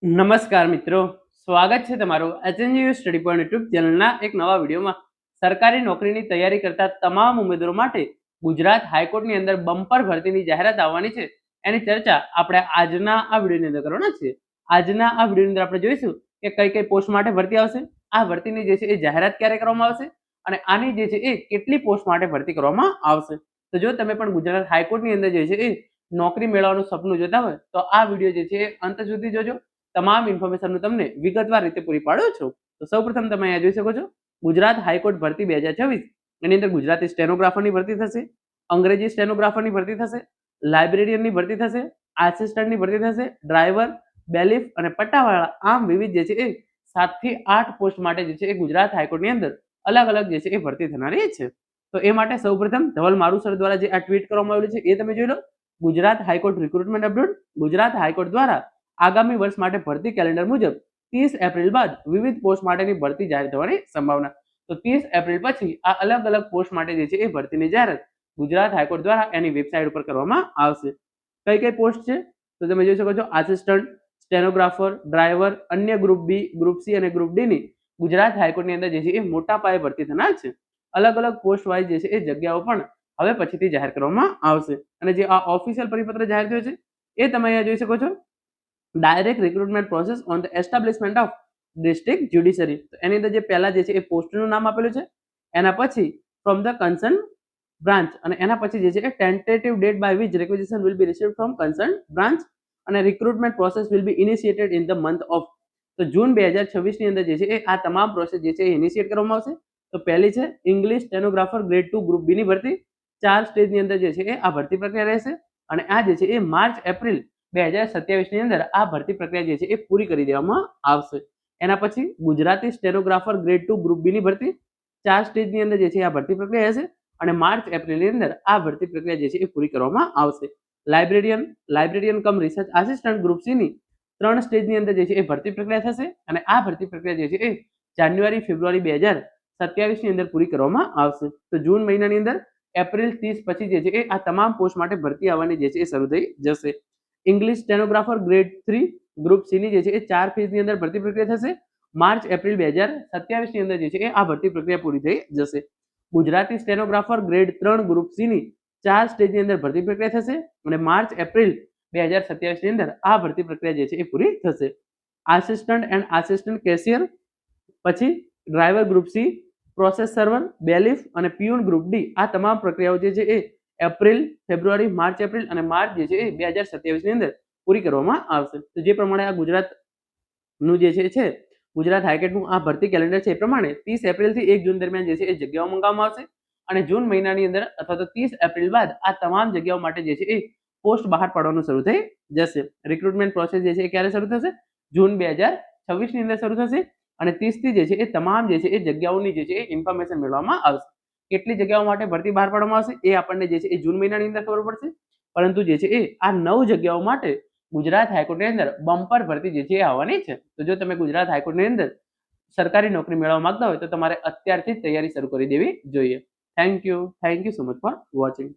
નમસ્કાર મિત્રો, સ્વાગત છે તમારું એચએનજીયુ સ્ટડી પોઈન્ટ યુટ્યુબ ચેનલના એક નવા વિડીયોમાં. સરકારી નોકરીની તૈયારી કરતા તમામ ઉમેદવારો માટે ગુજરાત હાઈકોર્ટની અંદર બમ્પર ભરતીની જાહેરાત આવવાની છે. એની ચર્ચા આપણે આજના આ વિડીયોની અંદર કરવાના છે. આજના આ વિડીયોની અંદર આપણે જોઈશું કે કઈ કઈ પોસ્ટ માટે ભરતી આવશે, આ ભરતીની જે છે એ જાહેરાત ક્યારે કરવામાં આવશે અને આની જે છે એ કેટલી પોસ્ટ માટે ભરતી કરવામાં આવશે. તો જો તમે પણ ગુજરાત હાઈકોર્ટની અંદર જે છે એ નોકરી મેળવવાનું સપનું જોતા હોય તો આ વિડીયો જે છે એ અંત સુધી જોજો. તમામ ઇન્ફોર્મેશન તમને વિગતવાર રીતે પૂરી પાડ્યો છું. તો સૌપ્રથમ તમે અહીંયા જોઈ શકો છો ગુજરાત હાઈકોર્ટ ભરતી 2024. એની અંદર ગુજરાતી સ્ટેનોગ્રાફરની ભરતી થશે, અંગ્રેજી સ્ટેનોગ્રાફરની ભરતી થશે, લાઇબ્રેરિયનની ભરતી થશે, આસિસ્ટન્ટની ભરતી થશે, ડ્રાઈવર, બેલીફ અને પટ્ટાવાળા, આમ વિવિધ જે છે એ 7 થી 8 પોસ્ટ માટે જે છે એ ગુજરાત હાઈકોર્ટની અંદર અલગ અલગ જે છે એ ભરતી થનારી છે. તો એ માટે સૌપ્રથમ ધવલ મારુસર દ્વારા જે આ ટ્વીટ કરવામાં આવેલું છે એ તમે જોઈ લો. Gujarat high court recruitment update. Gujarat high court દ્વારા આગામી વર્ષ માટે ભરતી કેલેન્ડર મુજબ 30 એપ્રિલ બાદ વિવિધ પોસ્ટ માટેની ભરતી જાહેર થવાની સંભાવના. તો 30 એપ્રિલ પછી આ અલગ અલગ પોસ્ટ માટે જે છે એ ભરતીની જાહેરાત ગુજરાત હાઈકોર્ટ દ્વારા એની વેબસાઇટ ઉપર કરવામાં આવશે. કઈ કઈ પોસ્ટ છે તો તમે જોઈ શકો છો આસિસ્ટન્ટ, સ્ટેનોગ્રાફર, ડ્રાઈવર, અન્ય ગ્રુપ બી, ગ્રુપ સી અને ગ્રુપ ડી ની ગુજરાત હાઈકોર્ટની અંદર જે છે એ મોટા પાયે ભરતી થનાર છે. અલગ અલગ પોસ્ટ વાઇઝ જે છે એ જગ્યાઓ પણ હવે પછીથી જાહેર કરવામાં આવશે. અને જે આ ઓફિશિયલ પરિપત્ર જાહેર થયો છે એ તમે અહીંયા જોઈ શકો છો. Direct recruitment process on the establishment of district judiciary. તો એની અંદર જે પહેલા જે છે એ પોસ્ટનું નામ આપેલું છે, એના પછી ફ્રોમ ધ કન્સર્ન બ્રાન્ચ અને એના પછી જે છે એ tentative date by which requisition will be received from concern branch અને recruitment process will be initiated in the month of. તો જૂન 2026 ની અંદર જે છે એ આ તમામ પ્રોસેસ જે છે એ ઇનિશિએટ કરવામાં આવશે. તો પહેલી છે English stenographer grade 2 group B ની ભરતી. 4 સ્ટેજની અંદર જે છે એ આ ભરતી પ્રક્રિયા રહેશે અને આ જે છે એ માર્ચ એપ્રિલ 2027 ની અંદર આ ભરતી પ્રક્રિયા જે છે એ પૂરી કરી દેવામાં આવશે. એના પછી Gujarati stenographer grade 2 group B ની ભરતી 4 સ્ટેજની અંદર જે છે આ ભરતી પ્રક્રિયા હશે અને માર્ચ એપ્રિલ ની અંદર આ ભરતી પ્રક્રિયા જે છે એ પૂરી કરવામાં આવશે. લાઇબ્રેરિયન કમ રિસર્ચ આસિસ્ટન્ટ ગ્રુપ સી ની 3 સ્ટેજની અંદર જે છે એ ભરતી પ્રક્રિયા થશે અને આ ભરતી પ્રક્રિયા જે છે એ જાન્યુઆરી ફેબ્રુઆરી 2027 ની અંદર પૂરી કરવામાં આવશે. તો જૂન મહિનાની અંદર એપ્રિલ 30 પછી જે છે એ આ તમામ પોસ્ટ માટે ભરતી આવવાની જે છે એ શરૂ થઈ જશે. English stenographer grade 3 group C ની જે છે એ 4 ફેઝની અંદર ભરતી પ્રક્રિયા થશે. માર્ચ એપ્રિલ 2027 ની અંદર જે છે એ આ ભરતી પ્રક્રિયા પૂરી થઈ જશે. Gujarati stenographer grade 3 group C ની 4 સ્ટેજની અંદર ભરતી પ્રક્રિયા થશે અને માર્ચ એપ્રિલ 2027 ની અંદર આ ભરતી પ્રક્રિયા જે છે એ પૂરી થશે. આસિસ્ટન્ટ એન્ડ આસિસ્ટન્ટ કેશિયર, પછી driver group C, process server, bailiff અને પિયુન ગ્રુપ ડી, આ તમામ પ્રક્રિયાઓ જે છે એ એપ્રિલ, ફેબ્રુઆરી, માર્ચ એપ્રિલ અને માર્ચ જે છે એ 2027 ની અંદર પૂરી કરવામાં આવશે. તો જે પ્રમાણે આ ગુજરાતનું જે છે ગુજરાત હાઈકોર્ટનું આ ભરતી કેલેન્ડર છે એ પ્રમાણે 30 એપ્રિલ થી 1 જૂન દરમિયાન જે છે એ જગ્યાઓ મંગાવવામાં આવશે અને જૂન મહિનાની અંદર અથવા તો 30 એપ્રિલ બાદ આ તમામ જગ્યાઓ માટે જે છે એ પોસ્ટ બહાર પાડવાનું શરૂ થઈ જશે. રિક્રુટમેન્ટ પ્રોસેસ જે છે એ ક્યારે શરૂ થશે? જૂન 2026 ની અંદર શરૂ થશે અને 30 થી જે છે એ તમામ જે છે એ જગ્યાઓની જે છે એ ઇન્ફોર્મેશન મેળવવામાં આવશે. કેટલી જગ્યાઓ માટે ભરતી બહાર પાડવામાં આવશે એ આપણને જે છે એ જૂન મહિનાની અંદર ખબર પડશે. પરંતુ જે છે એ આ 9 જગ્યાઓ માટે ગુજરાત હાઈકોર્ટની અંદર બમ્પર ભરતી જે છે એ આવવાની છે. તો જો તમે ગુજરાત હાઈકોર્ટની અંદર સરકારી નોકરી મેળવવા માંગતા હોય તો તમારે અત્યારથી જ તૈયારી શરૂ કરી દેવી જોઈએ. Thank you so much for watching.